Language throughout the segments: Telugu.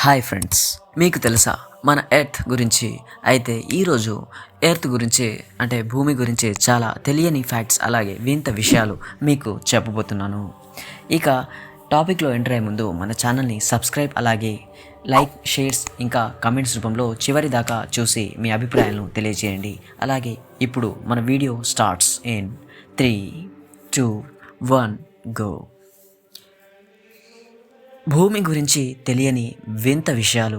హాయ్ ఫ్రెండ్స్, మీకు తెలుసా మన ఎర్త్ గురించి? అయితే ఈరోజు ఎర్త్ గురించి అంటే భూమి గురించి చాలా తెలియని ఫ్యాక్ట్స్ అలాగే వింత విషయాలు మీకు చెప్పబోతున్నాను. ఇక టాపిక్లో ఎంటర్ అయ్యే ముందు మన ఛానల్ని సబ్స్క్రైబ్ అలాగే లైక్, షేర్స్ ఇంకా కమెంట్స్ రూపంలో చివరి దాకా చూసి మీ అభిప్రాయాలను తెలియజేయండి. అలాగే ఇప్పుడు మన వీడియో స్టార్ట్స్ ఇన్ 3, 2, 1 గో. భూమి గురించి తెలియని వింత విషయాలు.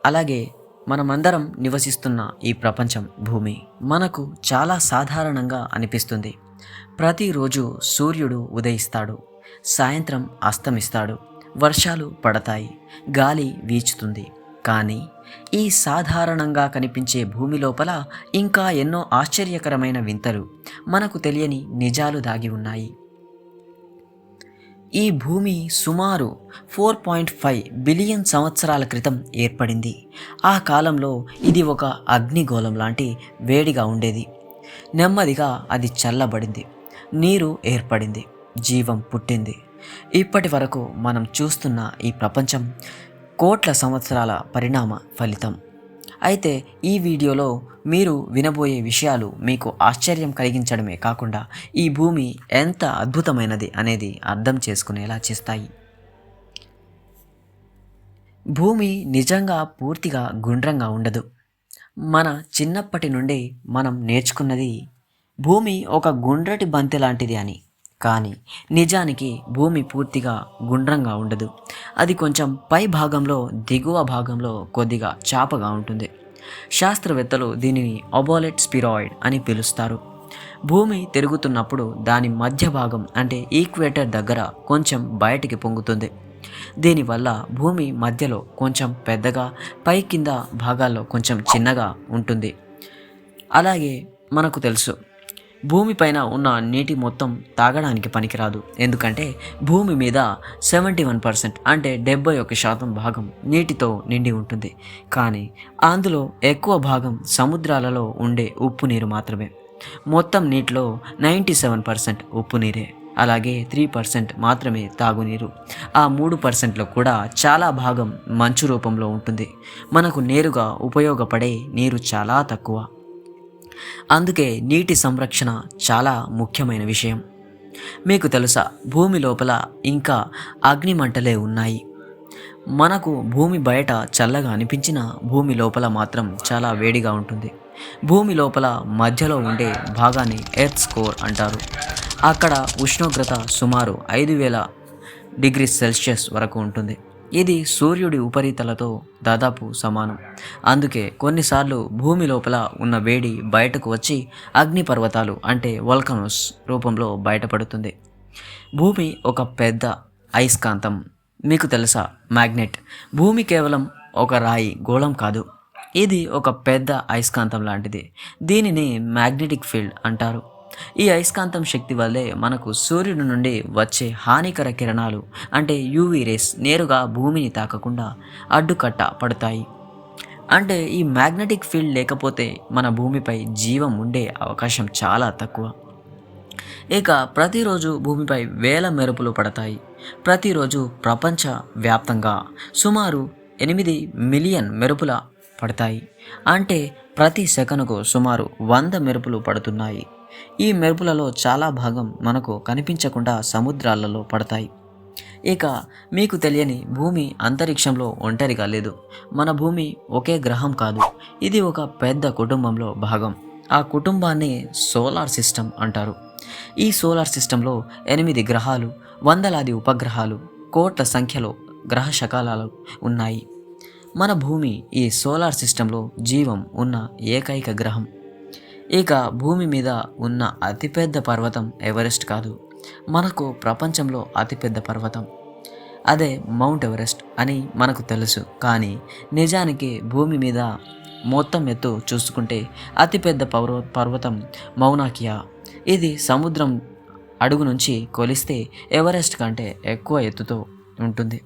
అలాగే మనమందరం నివసిస్తున్న ఈ ప్రపంచం భూమి మనకు చాలా సాధారణంగా అనిపిస్తుంది. ప్రతిరోజు సూర్యుడు ఉదయిస్తాడు, సాయంత్రం అస్తమిస్తాడు, వర్షాలు పడతాయి, గాలి వీచుతుంది. కానీ ఈ సాధారణంగా కనిపించే భూమి లోపల ఇంకా ఎన్నో ఆశ్చర్యకరమైన వింతలు, మనకు తెలియని నిజాలు దాగి ఉన్నాయి. ఈ భూమి సుమారు 4.5 బిలియన్ సంవత్సరాల క్రితం ఏర్పడింది. ఆ కాలంలో ఇది ఒక అగ్నిగోళం లాంటి వేడిగా ఉండేది. నెమ్మదిగా అది చల్లబడింది, నీరు ఏర్పడింది, జీవం పుట్టింది. ఇప్పటి వరకు మనం చూస్తున్న ఈ ప్రపంచం కోట్ల సంవత్సరాల పరిణామ ఫలితం. అయితే ఈ వీడియోలో మీరు వినబోయే విషయాలు మీకు ఆశ్చర్యం కలిగించడమే కాకుండా ఈ భూమి ఎంత అద్భుతమైనది అనేది అర్థం చేసుకునేలా చేస్తాయి. భూమి నిజంగా పూర్తిగా గుండ్రంగా ఉండదు. మన చిన్నప్పటి నుండి మనం నేర్చుకున్నది భూమి ఒక గుండ్రటి బంతి లాంటిది అని. కానీ నిజానికి భూమి పూర్తిగా గుండ్రంగా ఉండదు. అది కొంచెం పై భాగంలో, దిగువ భాగంలో కొద్దిగా చాపగా ఉంటుంది. శాస్త్రవేత్తలు దీనిని ఒబాలెట్ స్పిరాయిడ్ అని పిలుస్తారు. భూమి తిరుగుతున్నప్పుడు దాని మధ్య భాగం అంటే ఈక్వేటర్ దగ్గర కొంచెం బయటికి పొంగుతుంది. దీనివల్ల భూమి మధ్యలో కొంచెం పెద్దగా, పై కింద భాగాల్లో కొంచెం చిన్నగా ఉంటుంది. అలాగే మనకు తెలుసు, భూమిపైన ఉన్న నీటి మొత్తం తాగడానికి పనికిరాదు. ఎందుకంటే భూమి మీద 71% అంటే 71% భాగం నీటితో నిండి ఉంటుంది. కానీ అందులో ఎక్కువ భాగం సముద్రాలలో ఉండే ఉప్పు నీరు మాత్రమే. మొత్తం నీటిలో 97% ఉప్పు నీరే. అలాగే 3% మాత్రమే తాగునీరు. ఆ 3%లో కూడా చాలా భాగం మంచు రూపంలో ఉంటుంది. మనకు నేరుగా ఉపయోగపడే నీరు చాలా తక్కువ. అందుకే నీటి సంరక్షణ చాలా ముఖ్యమైన విషయం. మీకు తెలుసా, భూమి లోపల ఇంకా అగ్నిమంటలే ఉన్నాయి. మనకు భూమి బయట చల్లగా అనిపించిన భూమి లోపల మాత్రం చాలా వేడిగా ఉంటుంది. భూమి లోపల మధ్యలో ఉండే భాగాన్ని ఎర్త్ కోర్ అంటారు. అక్కడ ఉష్ణోగ్రత సుమారు 5000 డిగ్రీ సెల్సియస్ వరకు ఉంటుంది. ఇది సూర్యుడి ఉపరితలతో దాదాపు సమానం. అందుకే కొన్నిసార్లు భూమి లోపల ఉన్న వేడి బయటకు వచ్చి అగ్నిపర్వతాలు అంటే వల్కనోస్ రూపంలో బయటపడుతుంది. భూమి ఒక పెద్ద అయస్కాంతం. మీకు తెలుసా, మ్యాగ్నెట్. భూమి కేవలం ఒక రాయి గోళం కాదు, ఇది ఒక పెద్ద అయస్కాంతం లాంటిది. దీనిని మ్యాగ్నెటిక్ ఫీల్డ్ అంటారు. ఈ అయస్కాంతం శక్తి వల్లే మనకు సూర్యుడి నుండి వచ్చే హానికర కిరణాలు అంటే యూవీ రేస్ నేరుగా భూమిని తాకకుండా అడ్డుకట్ట పడతాయి. అంటే ఈ మ్యాగ్నెటిక్ ఫీల్డ్ లేకపోతే మన భూమిపై జీవం ఉండే అవకాశం చాలా తక్కువ. ఇక ప్రతిరోజు భూమిపై వేల మెరుపులు పడతాయి. ప్రతిరోజు ప్రపంచ వ్యాప్తంగా సుమారు 8 మిలియన్ మెరుపుల పడతాయి. అంటే ప్రతి సెకనుకు సుమారు 100 మెరుపులు పడుతున్నాయి. ఈ మెరుపులలో చాలా భాగం మనకు కనిపించకుండా సముద్రాలలో పడతాయి. ఇక మీకు తెలియని, భూమి అంతరిక్షంలో ఒంటరిగా లేదు. మన భూమి ఒకే గ్రహం కాదు, ఇది ఒక పెద్ద కుటుంబంలో భాగం. ఆ కుటుంబాన్ని సోలార్ సిస్టమ్ అంటారు. ఈ సోలార్ సిస్టంలో 8 గ్రహాలు, వందలాది ఉపగ్రహాలు, కోట్ల సంఖ్యలో గ్రహ శకలాలు ఉన్నాయి. మన భూమి ఈ సోలార్ సిస్టంలో జీవం ఉన్న ఏకైక గ్రహం. ఇక భూమి మీద ఉన్న అతిపెద్ద పర్వతం ఎవరెస్ట్ కాదు, మనకు ప్రపంచంలో అతిపెద్ద పర్వతం అదే మౌంట్ ఎవరెస్ట్ అని మనకు తెలుసు. కానీ నిజానికి భూమి మీద మొత్తం ఎత్తు చూసుకుంటే అతిపెద్ద పర్వతం మౌనా కియా. ఇది సముద్రం అడుగు నుంచి కొలిస్తే ఎవరెస్ట్ కంటే ఎక్కువ ఎత్తుతో ఉంటుంది.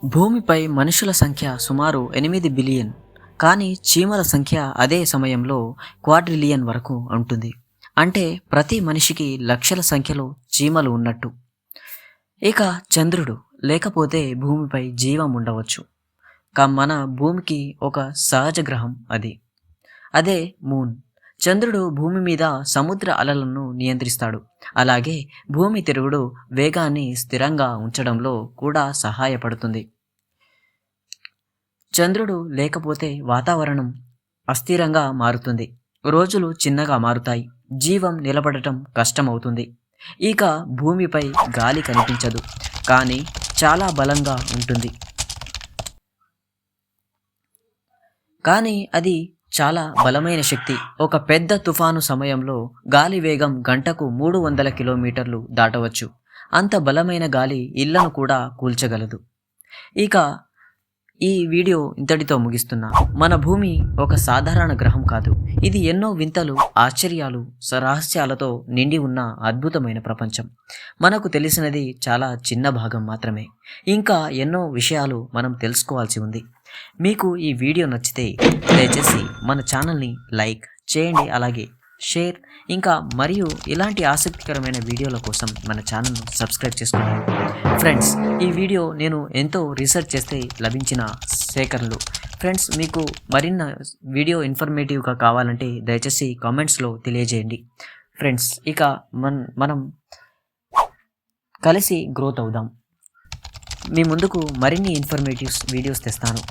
భూమిపై మనుషుల సంఖ్య సుమారు 8 బిలియన్. కానీ చీమల సంఖ్య అదే సమయంలో క్వాడ్రిలియన్ వరకు ఉంటుంది. అంటే ప్రతి మనిషికి లక్షల సంఖ్యలో చీమలు ఉన్నట్టు. ఇక చంద్రుడు లేకపోతే భూమిపై జీవం ఉండవచ్చు. మన భూమికి ఒక సహజ గ్రహం అది. అదే మూన్. చంద్రుడు భూమి మీద సముద్ర అలలను నియంత్రిస్తాడు. అలాగే భూమి తిరుగుడు వేగాన్ని స్థిరంగా ఉంచడంలో కూడా సహాయపడుతుంది. చంద్రుడు లేకపోతే వాతావరణం అస్థిరంగా మారుతుంది. రోజులు చిన్నగా మారుతాయి. జీవం నిలబడటం కష్టమవుతుంది. ఇక భూమిపై గాలి కనిపించదు, కానీ చాలా బలంగా ఉంటుంది. కానీ అది చాలా బలమైన శక్తి. ఒక పెద్ద తుఫాను సమయంలో గాలి వేగం గంటకు 300 కిలోమీటర్లు దాటవచ్చు. అంత బలమైన గాలి ఇళ్లను కూడా కూల్చగలదు. ఇక ఈ వీడియో ఇంతటితో ముగిస్తున్నా. మన భూమి ఒక సాధారణ గ్రహం కాదు. ఇది ఎన్నో వింతలు, ఆశ్చర్యాలు, రహస్యాలతో నిండి ఉన్న అద్భుతమైన ప్రపంచం. మనకు తెలిసినది చాలా చిన్న భాగం మాత్రమే. ఇంకా ఎన్నో విషయాలు మనం తెలుసుకోవాల్సి ఉంది. మీకు ఈ వీడియో నచ్చితే దయచేసి మన ఛానల్ని లైక్ చేయండి, అలాగే షేర్, ఇంకా మరియు ఇలాంటి ఆసక్తికరమైన వీడియోల కోసం మన ఛానల్ను సబ్స్క్రైబ్ చేసుకోండి. ఫ్రెండ్స్, ఈ వీడియో నేను ఎంతో రీసెర్చ్ చేస్తే లభించిన సేకరణలు. ఫ్రెండ్స్, మీకు మరిన్ని వీడియో ఇన్ఫర్మేటివ్గా కావాలంటే దయచేసి కామెంట్స్లో తెలియజేయండి. ఫ్రెండ్స్, ఇక మనం కలిసి గ్రోత్ అవుదాం. మీ ముందుకు మరిన్ని ఇన్ఫర్మేటివ్ వీడియోస్ తెస్తాను.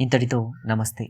ఇంతటితో నమస్తే.